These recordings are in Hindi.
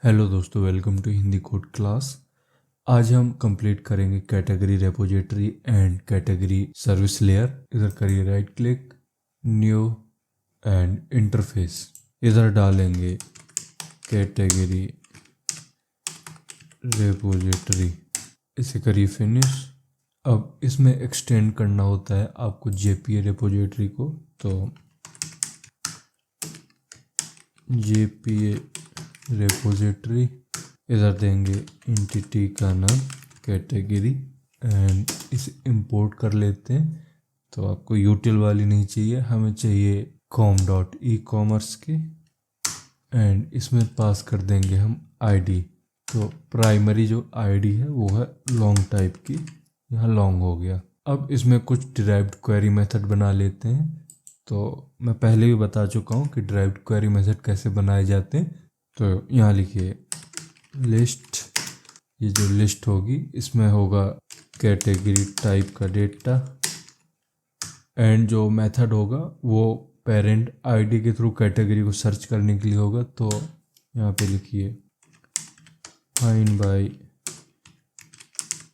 हेलो दोस्तों, welcome to Hindi code class. आज हम कंप्लीट करेंगे category repository and category service layer. इधर करिए right click, new and interface. इधर डालेंगे कैटेगरी रेपोजिटरी, इसे करिए फिनिश। अब इसमें एक्सटेंड करना होता है आपको जेपीए रेपोजिटरी को, तो जेपीए रेपोजिटरी, इधर देंगे एंटिटी का नाम कैटेगरी एंड इसे इंपोर्ट कर लेते हैं। तो आपको यूटिल वाली नहीं चाहिए, हमें चाहिए com.e-commerce की, एंड इसमें पास कर देंगे हम आईडी। तो प्राइमरी जो आईडी है वो है लॉन्ग टाइप की, यहाँ लॉन्ग हो गया। अब इसमें कुछ डिराइव्ड क्वेरी मेथड बना लेते हैं। तो मैं पहले भी बता चुका हूँ कि डिराइव्ड क्वेरी मेथड कैसे बनाए जाते हैं। तो यहाँ लिखिए लिस्ट, ये जो लिस्ट होगी इसमें होगा कैटेगरी टाइप का डेटा, एंड जो मेथड होगा वो पेरेंट आईडी के थ्रू कैटेगरी को सर्च करने के लिए होगा। तो यहाँ पे लिखिए फाइंड बाय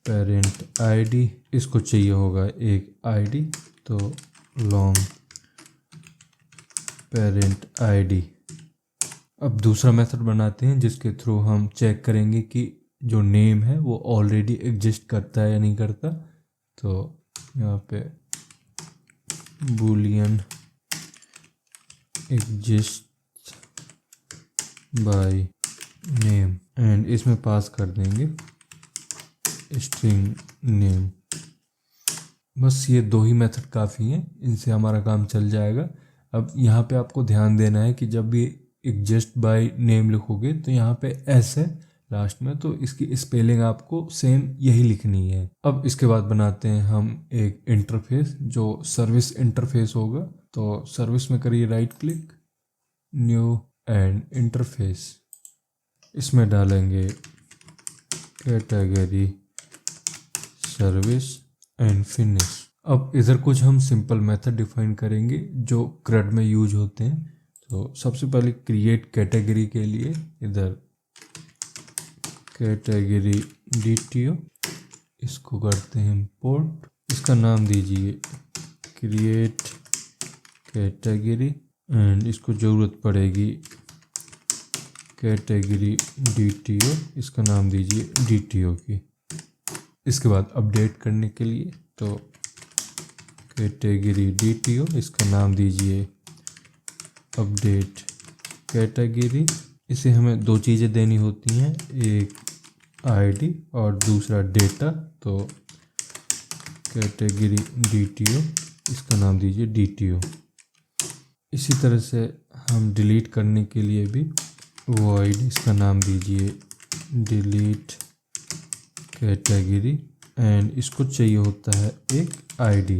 पेरेंट आईडी, इसको चाहिए होगा एक आईडी, तो लॉन्ग पेरेंट आईडी। अब दूसरा मेथड बनाते हैं जिसके थ्रू हम चेक करेंगे कि जो नेम है वो ऑलरेडी एग्जिस्ट करता है या नहीं करता। तो यहाँ पे Boolean exist by name, and इसमें पास कर देंगे स्ट्रिंग नेम। बस ये दो ही मेथड काफ़ी हैं, इनसे हमारा काम चल जाएगा। अब यहाँ पे आपको ध्यान देना है कि जब भी एग्जिस्ट बाय नेम लिखोगे तो यहाँ पे एस है लास्ट में, तो इसकी स्पेलिंग आपको सेम यही लिखनी है। अब इसके बाद बनाते हैं हम एक इंटरफेस जो सर्विस इंटरफेस होगा। तो सर्विस में करिए right click, new and interface. इसमें डालेंगे कैटेगरी सर्विस एंड फिनिश। अब इधर कुछ हम सिंपल मेथड डिफाइन करेंगे जो CRUD में यूज होते हैं। तो सबसे पहले क्रिएट कैटेगरी के लिए इधर कैटेगरी DTO, इसको करते हैं इंपोर्ट। इसका नाम दीजिए क्रिएट कैटेगरी, एंड इसको ज़रूरत पड़ेगी कैटेगरी DTO, इसका नाम दीजिए DTO की। इसके बाद अपडेट करने के लिए तो कैटेगरी DTO, इसका नाम दीजिए अपडेट कैटेगरी। इसे हमें दो चीज़ें देनी होती हैं, एक आईडी और दूसरा डेटा। तो कैटेगरी DTO, इसका नाम दीजिए DTO। इसी तरह से हम डिलीट करने के लिए भी void, इसका नाम दीजिए डिलीट कैटेगरी, एंड इसको चाहिए होता है एक आईडी।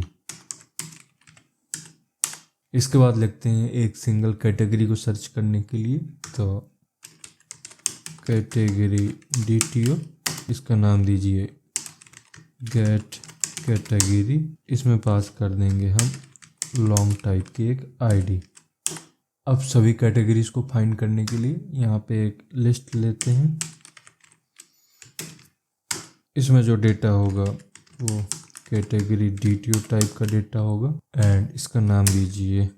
इसके बाद लिखते हैं एक सिंगल कैटेगरी को सर्च करने के लिए, तो कैटेगरी DTO, इसका नाम दीजिए गेट कैटेगरी। इसमें पास कर देंगे हम लॉन्ग टाइप की एक आईडी। अब सभी कैटेगरीज को फाइंड करने के लिए यहाँ पे एक लिस्ट लेते हैं। इसमें जो डेटा होगा वो कैटेगरी DTO टाइप का डेटा होगा, एंड इसका नाम दीजिए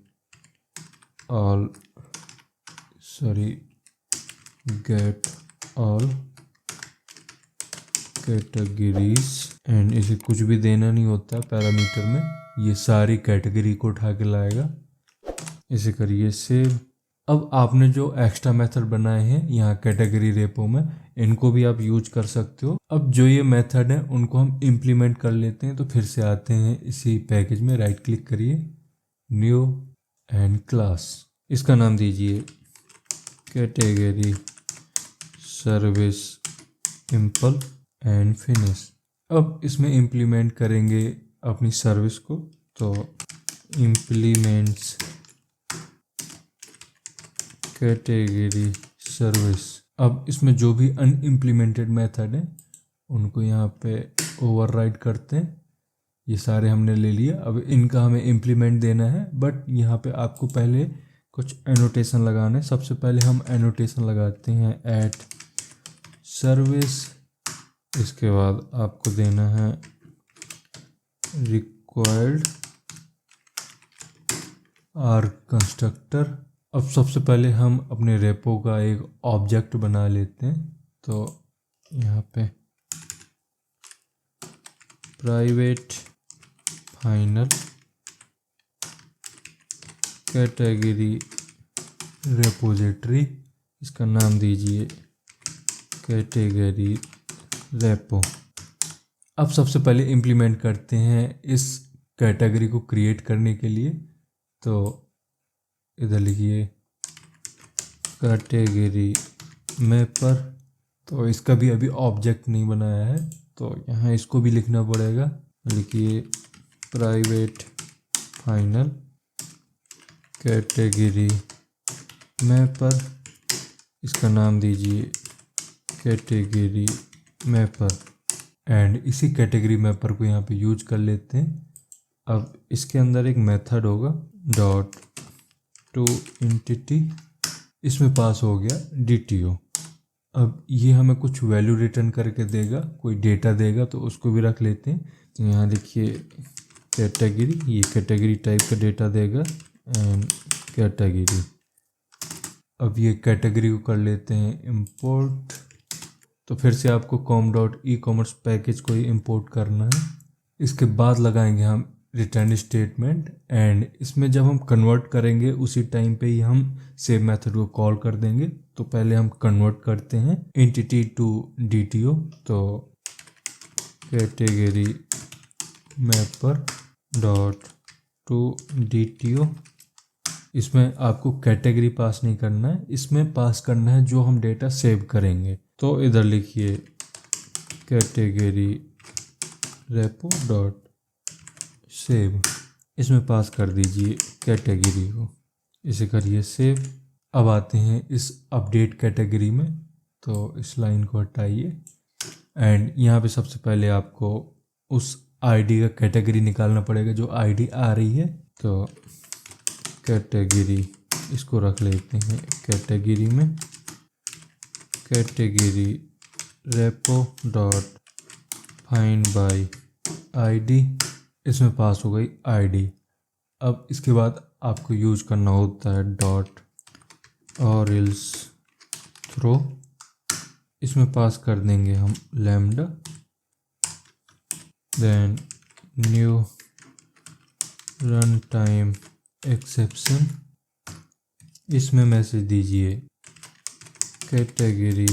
गेट ऑल कैटेगरीज, एंड इसे कुछ भी देना नहीं होता पैरामीटर में, ये सारी कैटेगरी को उठा के लाएगा। इसे करिए सेव। अब आपने जो एक्स्ट्रा मेथड बनाए हैं यहाँ कैटेगरी रेपो में, इनको भी आप यूज कर सकते हो। अब जो ये मेथड है उनको हम इम्प्लीमेंट कर लेते हैं। तो फिर से आते हैं इसी पैकेज में, राइट क्लिक करिए, न्यू एंड क्लास। इसका नाम दीजिए category service simple and finish. अब इसमें इम्प्लीमेंट करेंगे अपनी सर्विस को। तो इम्प्लीमेंट्स कैटेगरी सर्विस। अब इसमें जो भी अनइम्प्लीमेंटेड मेथड है उनको यहाँ पे ओवरराइड करते हैं। ये सारे हमने ले लिए, अब इनका हमें इम्प्लीमेंट देना है, बट यहाँ पे आपको पहले कुछ एनोटेशन लगाना है। सबसे पहले हम एनोटेशन लगाते हैं सर्विस। इसके बाद आपको देना है रिक्वायर्ड आर कंस्ट्रक्टर। अब सबसे पहले हम अपने रेपो का एक ऑब्जेक्ट बना लेते हैं। तो यहाँ पे प्राइवेट फाइनल कैटेगरी रेपोजिटरी, इसका नाम दीजिए कैटेगरी रेपो। अब सबसे पहले इम्प्लीमेंट करते हैं इस कैटेगरी को क्रिएट करने के लिए। तो इधर लिखिए कैटेगरी मैपर। तो इसका भी अभी ऑब्जेक्ट नहीं बनाया है, तो यहाँ इसको भी लिखना पड़ेगा। लिखिए प्राइवेट फाइनल कैटेगरी मैपर, इसका नाम दीजिए कैटेगरी मैपर। एंड इसी कैटेगरी मैपर को यहाँ पे यूज कर लेते हैं। अब इसके अंदर एक मेथड होगा डॉट टू एंटिटी, इसमें पास हो गया DTO। अब ये हमें कुछ वैल्यू रिटर्न करके देगा, कोई डेटा देगा, तो उसको भी रख लेते हैं। तो यहाँ लिखिए कैटेगरी, ये कैटेगरी टाइप का डेटा देगा एंड कैटेगरी। अब ये कैटेगरी को कर लेते हैं इंपोर्ट। तो फिर से आपको com.ecommerce पैकेज को ही इंपोर्ट करना है। इसके बाद लगाएंगे हम रिटर्न स्टेटमेंट, एंड इसमें जब हम कन्वर्ट करेंगे उसी टाइम पे ही हम सेव मेथड को कॉल कर देंगे। तो पहले हम कन्वर्ट करते हैं एंटिटी टू DTO। तो category mapper dot to DTO, इसमें आपको कैटेगरी पास नहीं करना है, इसमें पास करना है जो हम डेटा सेव करेंगे। तो इधर लिखिए कैटेगरी रेपो डॉट सेव, इसमें पास कर दीजिए कैटेगरी को। इसे करिए सेव। अब आते हैं इस अपडेट कैटेगरी में। तो इस लाइन को हटाइए एंड यहाँ पे सबसे पहले आपको उस ID का कैटेगरी निकालना पड़ेगा जो ID आ रही है। तो कैटेगरी, इसको रख लेते हैं कैटेगरी में category repo dot find by ID, इसमें पास हो गई ID। अब इसके बाद आपको यूज करना होता है डॉट और एल्स थ्रो, इसमें पास कर देंगे हम lambda, then new run time exception, इसमें मैसेज दीजिए कैटेगरी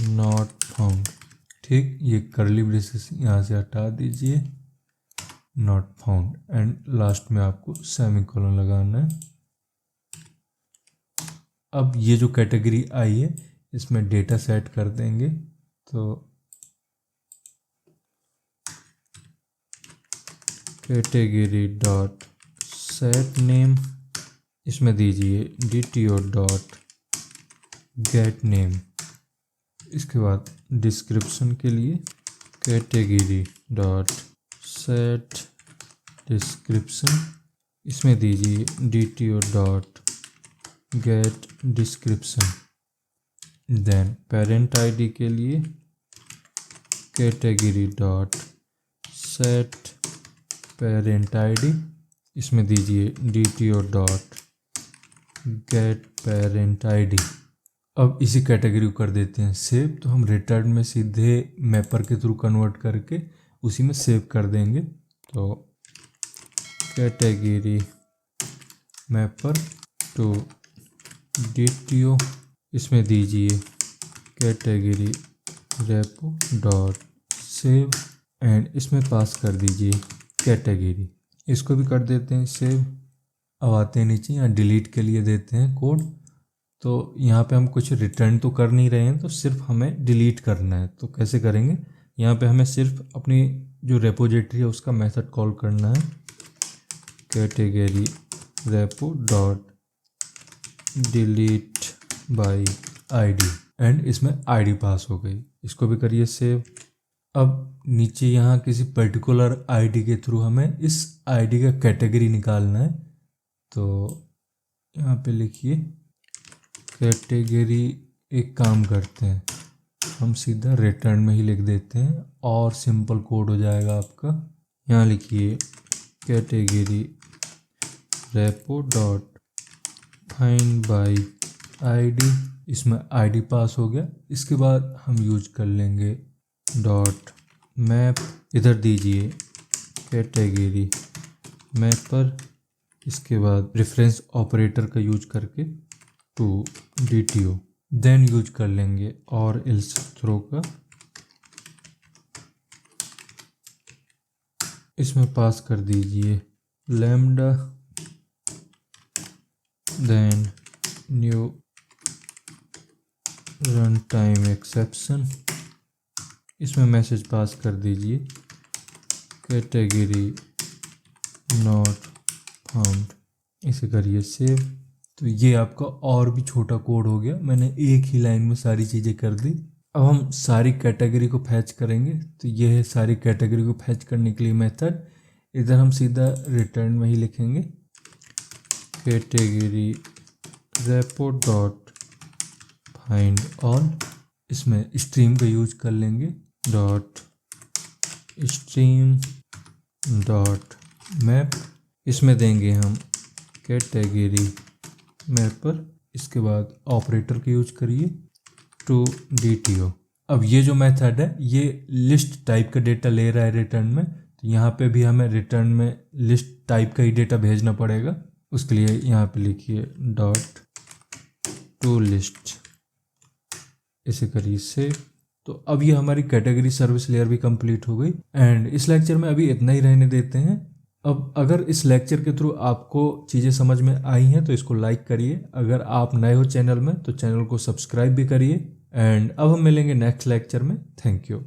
नॉट फाउंड। ठीक, ये कर्ली ब्रेसेस यहाँ से हटा दीजिए, नॉट फाउंड, एंड लास्ट में आपको सेमीकोलन लगाना है। अब ये जो कैटेगरी आई है इसमें डेटा सेट कर देंगे। तो कैटेगरी डॉट सेट नेम, इसमें दीजिए DTO डॉट गेट नेम। इसके बाद डिस्क्रिप्शन के लिए कैटेगरी डॉट सेट डिस्क्रिप्शन, इसमें दीजिए DTO dot get description. Then parent ID के लिए category dot set parent ID, इसमें दीजिए DTO dot get parent ID। अब इसी कैटेगरी को कर देते हैं सेव। तो हम रिटर्न में सीधे मैपर के थ्रू कन्वर्ट करके उसी में सेव कर देंगे। तो कैटेगरी मैपर टू DTO, इसमें दीजिए category repo dot save and इसमें पास कर दीजिए कैटेगरी। इसको भी कर देते हैं सेव। अब आते हैं नीचे, यहाँ डिलीट के लिए देते हैं कोड। तो यहाँ पे हम कुछ रिटर्न तो कर नहीं रहे हैं, तो सिर्फ हमें डिलीट करना है। तो कैसे करेंगे, यहाँ पे हमें सिर्फ अपनी जो रेपोजिटरी है उसका मेथड कॉल करना है category repo dot delete by ID, एंड इसमें ID पास हो गई। इसको भी करिए सेव। अब नीचे यहाँ किसी पर्टिकुलर ID के थ्रू हमें इस ID का कैटेगरी निकालना है। तो यहाँ पे लिखिए कैटेगरी, एक काम करते हैं हम सीधा रिटर्न में ही लिख देते हैं और सिंपल कोड हो जाएगा आपका। यहाँ लिखिए category repo dot find by ID, इसमें आईडी पास हो गया। इसके बाद हम यूज कर लेंगे डॉट मैप, इधर दीजिए कैटेगरी मैपर, इसके बाद रेफरेंस ऑपरेटर का यूज करके टू DTO, देन यूज कर लेंगे और एल्स थ्रो का, इसमें पास कर दीजिए lambda, then new run time exception, इसमें मैसेज पास कर दीजिए कैटेगरी नॉट फाउंड, इसे करिए सेव। तो ये आपका और भी छोटा कोड हो गया, मैंने एक ही लाइन में सारी चीज़ें कर दी। अब हम सारी कैटेगरी को फैच करेंगे। तो ये है सारी कैटेगरी को फैच करने के लिए मेथड। इधर हम सीधा रिटर्न में ही लिखेंगे category repo dot find all, इसमें स्ट्रीम का यूज कर लेंगे डॉट स्ट्रीम डॉट मैप, इसमें देंगे हम कैटेगरी मैपर, इसके बाद ऑपरेटर का यूज करिए टू DTO। अब ये जो मेथड है ये लिस्ट टाइप का डेटा ले रहा है रिटर्न में, तो यहाँ पे भी हमें रिटर्न में लिस्ट टाइप का ही डेटा भेजना पड़ेगा। उसके लिए यहाँ पे लिखिए डॉट टू लिस्ट, इसे करिए सेव। तो अब ये हमारी कैटेगरी सर्विस लेयर भी कंप्लीट हो गई। एंड इस लेक्चर में अभी इतना ही रहने देते हैं। अब अगर इस लेक्चर के थ्रू आपको चीज़ें समझ में आई हैं तो इसको लाइक करिए। अगर आप नए हो चैनल में तो चैनल को सब्सक्राइब भी करिए। एंड अब हम मिलेंगे नेक्स्ट लेक्चर में। Thank you.